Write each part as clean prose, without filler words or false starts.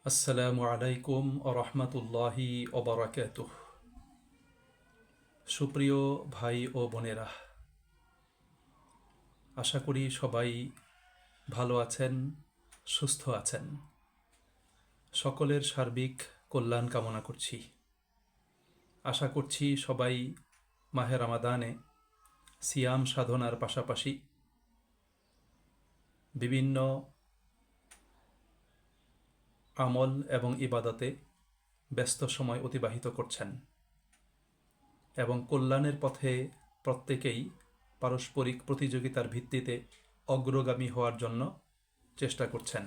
আসসালামু আলাইকুম ও রহমতুল্লাহি ওবরাকাতুহ। সুপ্রিয় ভাই ও বোনেরা, আশা করি সবাই ভালো আছেন, সুস্থ আছেন। সকলের সার্বিক কল্যাণ কামনা করছি। আশা করছি সবাই মাহে রমাদানে সিয়াম সাধনার পাশাপাশি বিভিন্ন আমল এবং ইবাদতে ব্যস্ত সময় অতিবাহিত করছেন এবং কল্যাণের পথে প্রত্যেকেই পারস্পরিক প্রতিযোগিতার ভিত্তিতে অগ্রগামী হওয়ার জন্য চেষ্টা করছেন।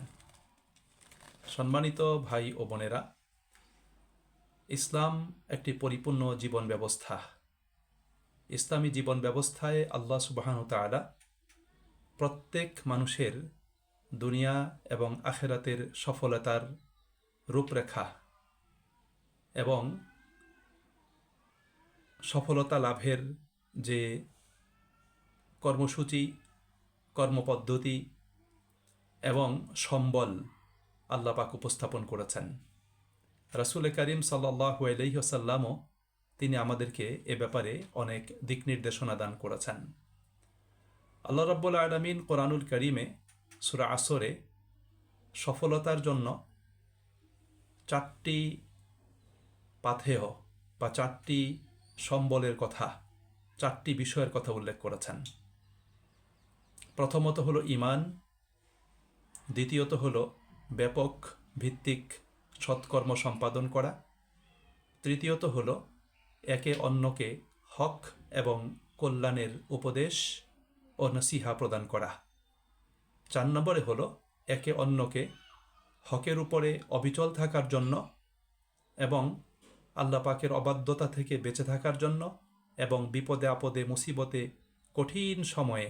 সম্মানিত ভাই ও বোনেরা, ইসলাম একটি পরিপূর্ণ জীবন ব্যবস্থা। ইসলামী জীবন ব্যবস্থায় আল্লাহ সুবহানাহু ওয়া তাআলা প্রত্যেক মানুষের দুনিয়া এবং আখিরাতের সফলতার রূপরেখা এবং সফলতা লাভের যে কর্মসূচি, কর্মপদ্ধতি এবং সম্বল আল্লাহ পাক উপস্থাপন করেছেন। রাসূল করিম সাল্লাল্লাহু আলাইহি ওয়াসাল্লামও তিনি আমাদেরকে এ ব্যাপারে অনেক দিক নির্দেশনা দান করেছেন। আল্লাহ রাব্বুল আলামিন কোরআনুল কারীমে সূরা আসরে সফলতার জন্য চারটি পাথেয় বা চারটি সম্বলের কথা, চারটি বিষয়ের কথা উল্লেখ করেছেন। প্রথমত হলো ঈমান, দ্বিতীয়ত হলো ব্যাপক ভিত্তিক সৎকর্ম সম্পাদন করা, তৃতীয়ত হলো একে অন্যকে হক এবং কল্যাণের উপদেশ ও নসিহা প্রদান করা, 4 নম্বরে হলো একে অন্যকে হকের উপরে অবিচল থাকার জন্য এবং আল্লাহ পাকের অবাধ্যতা থেকে বেঁচে থাকার জন্য এবং বিপদে আপদে মুসিবতে কঠিন সময়ে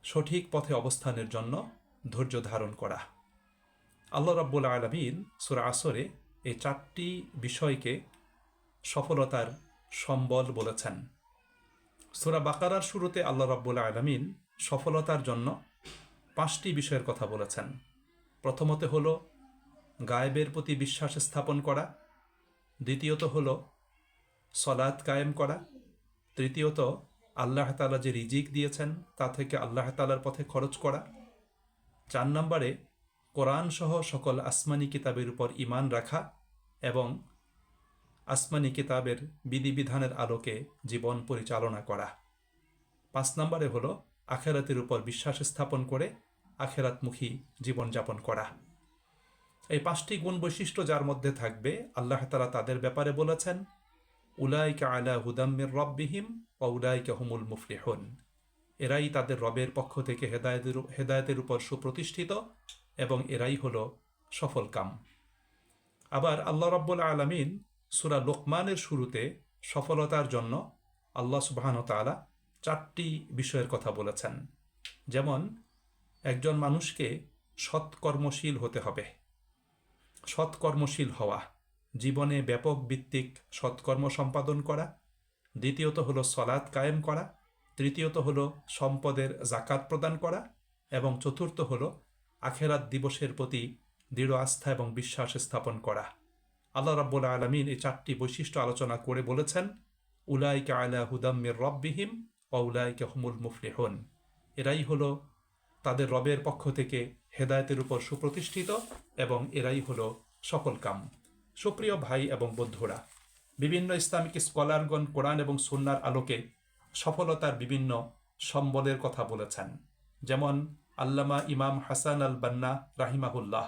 সঠিক পথে অবস্থানের জন্য ধৈর্য ধারণ করা। আল্লাহ রাব্বুল আলামিন সূরা আসরে এই চারটি বিষয়কে সফলতার সম্বল বলেছেন। সূরা বাকারার শুরুতে আল্লাহ রাব্বুল আলামিন সফলতার জন্য 5টি বিষয়ের কথা বলেছেন। প্রথমত হলো গায়েবের প্রতি বিশ্বাস স্থাপন করা, দ্বিতীয়ত হলো সলাত কায়েম করা, তৃতীয়ত আল্লাহ তাআলা যে রিজিক দিয়েছেন তা থেকে আল্লাহ তাআলার পথে খরচ করা, 4 নম্বরে কোরআন সহ সকল আসমানি কিতাবের উপর ঈমান রাখা এবং আসমানি কিতাবের বিধিবিধানের আলোকে জীবন পরিচালনা করা, 5 নম্বরে হলো আখিরাতের উপর বিশ্বাস স্থাপন করে আখিরাতমুখী জীবনযাপন করা। এই 5টি গুণ বৈশিষ্ট্য যার মধ্যে থাকবে, আল্লাহ তাআলা তাদের ব্যাপারে বলেছেন উলাইকা আলা হুদাম মির রাব্বিহিম ওয়া উলাইকা হুমুল মুফলিহুন। এরাই তাদের রবের পক্ষ থেকে হেদায়েতের উপর সুপ্রতিষ্ঠিত এবং এরাই হলো সফলকাম। আবার আল্লাহ রাব্বুল আলামিন সূরা লুকমানের শুরুতে সফলতার জন্য আল্লাহ সুবহানাহু ওয়া তাআলা 4টি বিষয়ের কথা বলেছেন। যেমন একজন মানুষকে সৎকর্মশীল হতে হবে, সৎকর্মশীল হওয়া, জীবনে ব্যাপক ভিত্তিক সৎকর্ম সম্পাদন করা, দ্বিতীয়ত হলো সলাত কায়েম করা, তৃতীয়ত হলো সম্পদের যাকাত প্রদান করা এবং চতুর্থ হলো আখিরাত দিবসের প্রতি দৃঢ় আস্থা এবং বিশ্বাস স্থাপন করা। আল্লাহ রাব্বুল আলামিন এই 4টি বৈশিষ্ট্য আলোচনা করে বলেছেন উলাইকা আলা হুদাম মির রাব্বিহিম ওয়া উলাইকা হুমুল মুফলিহুন। এরাই হলো তাদের রবের পক্ষ থেকে হেদায়েতের উপর সুপ্রতিষ্ঠিত এবং এরাই হলো সফলকাম। সুপ্রিয় ভাই এবং বন্ধুরা, বিভিন্ন ইসলামিক স্কলারগণ কোরআন এবং সুন্নাহর আলোকে সফলতার বিভিন্ন সম্বলের কথা বলেছেন। যেমন আল্লামা ইমাম হাসান আল বান্না রাহিমাহুল্লাহ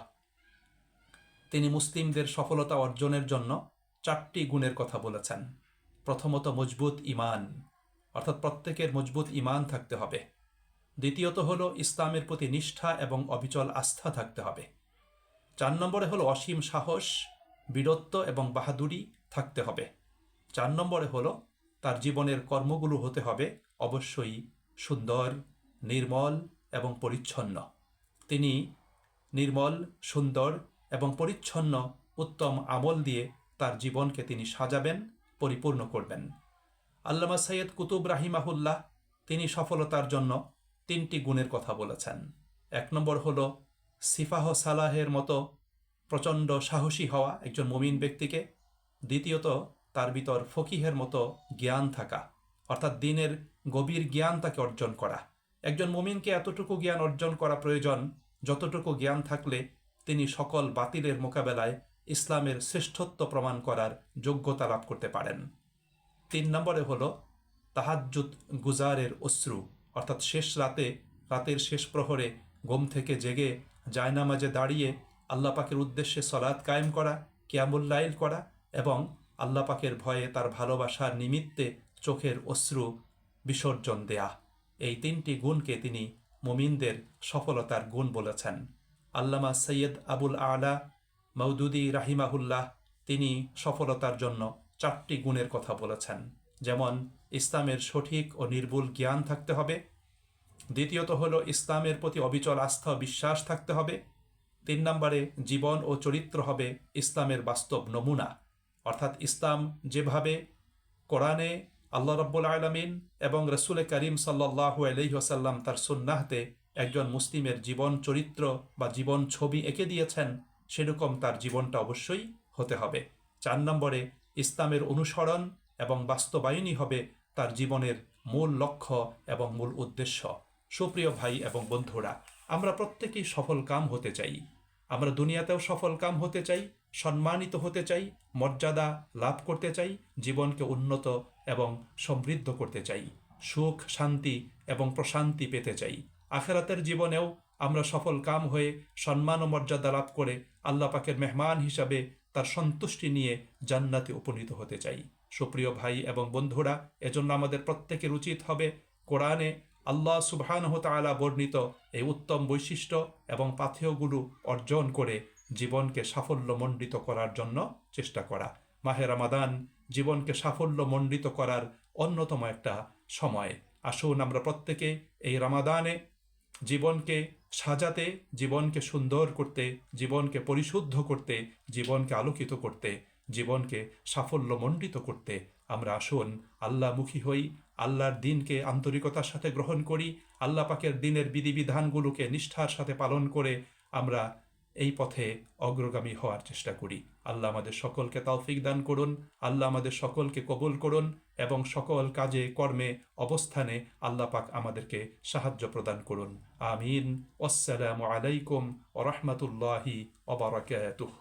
তিনি মুসলিমদের সফলতা অর্জনের জন্য 4টি গুণের কথা বলেছেন। প্রথমত মজবুত ঈমান, অর্থাৎ প্রত্যেকের মজবুত ঈমান থাকতে হবে। দ্বিতীয়ত হলো ইসলামের প্রতি নিষ্ঠা এবং অবিচল আস্থা থাকতে হবে। 4 নম্বরে হলো অসীম সাহস, বীরত্ব এবং বাহাদুরি থাকতে হবে। 4 নম্বরে হলো তার জীবনের কর্মগুলো হতে হবে অবশ্যই সুন্দর, নির্মল এবং পরিচ্ছন্ন। তিনি নির্মল, সুন্দর এবং পরিচ্ছন্ন উত্তম আমল দিয়ে তার জীবনকে তিনি সাজাবেন, পরিপূর্ণ করবেন। আল্লামা সৈয়দ কুতুব রাহিমাহুল্লাহ তিনি সফলতার জন্য 3টি গুণের কথা বলেছেন। 1 নম্বর হলো সিফাহ সালাহের মতো প্রচণ্ড সাহসী হওয়া একজন মুমিন ব্যক্তিকে। দ্বিতীয়ত, তার ভিতর ফকিহের মতো জ্ঞান থাকা, অর্থাৎ দিনের গভীর জ্ঞান তাকে অর্জন করা। একজন মুমিনকে এতটুকু জ্ঞান অর্জন করা প্রয়োজন যতটুকু জ্ঞান থাকলে তিনি সকল বাতিলের মোকাবেলায় ইসলামের শ্রেষ্ঠত্ব প্রমাণ করার যোগ্যতা লাভ করতে পারেন। 3 নম্বরে হলো তাহাজ্জুদ গুজারের অশ্রু, অর্থাৎ শেষ রাতে, রাতের শেষ প্রহরে ঘুম থেকে জেগে জায়নামাজে দাঁড়িয়ে আল্লাহ পাকের উদ্দেশ্যে সলাৎ কায়েম করা, কিয়ামুল লাইল করা এবং আল্লাহ পাকের ভয়ে তার ভালোবাসার নিমিত্তে চোখের অশ্রু বিসর্জন দেয়া। এই 3টি গুণকে তিনি মুমিনদের সফলতার গুণ বলেছেন। আল্লামা সৈয়দ আবুল আলা মওদুদি রাহিমাহুল্লাহ তিনি সফলতার জন্য 4টি গুণের কথা বলেছেন। যেমন ইসলামের সঠিক ও নির্ভুল জ্ঞান থাকতে হবে, দ্বিতীয়ত হলো ইসলামের প্রতি অবিচল আস্থা ও বিশ্বাস থাকতে হবে, 3 নম্বরে জীবন ও চরিত্র হবে ইসলামের বাস্তব নমুনা, অর্থাৎ ইসলাম যেভাবে কোরআনে আল্লাহ রাব্বুল আলামিন এবং রসুল করিম সাল্লাল্লাহু আলাইহি ওয়াসাল্লাম তার সুন্নাহতে একজন মুসলিমের জীবন চরিত্র বা জীবন ছবি এঁকে দিয়েছেন, সেরকম তার জীবনটা অবশ্যই হতে হবে। 4 নম্বরে ইসলামের অনুসরণ এবং বাস্তবায়নই হবে তার জীবনের মূল লক্ষ্য এবং মূল উদ্দেশ্য। সুপ্রিয় ভাই এবং বন্ধুরা, আমরা প্রত্যেকেই সফল কাম হতে চাই। আমরা দুনিয়াতেও সফল কাম হতে চাই, সম্মানিত হতে চাই, মর্যাদা লাভ করতে চাই, জীবনকে উন্নত এবং সমৃদ্ধ করতে চাই, সুখ শান্তি এবং প্রশান্তি পেতে চাই। আখিরাতের জীবনেও আমরা সফল কাম হয়ে সম্মান ও মর্যাদা লাভ করে আল্লাহ পাকের মেহমান হিসাবে তার সন্তুষ্টি নিয়ে জান্নাতে উপনীত হতে চাই। সুপ্রিয় ভাই এবং বন্ধুরা, এজন্য আমাদের প্রত্যেকের উচিত হবে কোরআনে আল্লাহ সুবহানাহু ওয়া তাআলা বর্ণিত এই উত্তম বৈশিষ্ট্য এবং পাথেয়গুলো অর্জন করে জীবনকে সাফল্যমণ্ডিত করার জন্য চেষ্টা করা। মাহে রমাদান জীবনকে সাফল্যমণ্ডিত করার অন্যতম একটা সময়। আসুন আমরা প্রত্যেকে এই রমাদানে জীবনকে সাজাতে, জীবনকে সুন্দর করতে, জীবনকে পরিশুদ্ধ করতে, জীবনকে আলোকিত করতে, জীবনকে সাফল্যমণ্ডিত করতে আমরা আসুন আল্লাহমুখী হই, আল্লাহর দিনকে আন্তরিকতার সাথে গ্রহণ করি, আল্লাহ পাকের দিনের বিধিবিধানগুলোকে নিষ্ঠার সাথে পালন করে আমরা এই পথে অগ্রগামী হওয়ার চেষ্টা করি। আল্লাহ আমাদের সকলকে তৌফিক দান করুন, আল্লাহ আমাদের সকলকে কবুল করুন এবং সকল কাজে কর্মে অবস্থানে আল্লাহ পাক আমাদেরকে সাহায্য প্রদান করুন। আমিন। আসসালামু আলাইকুম ওয়া রাহমাতুল্লাহি ওয়া বারাকাতুহু।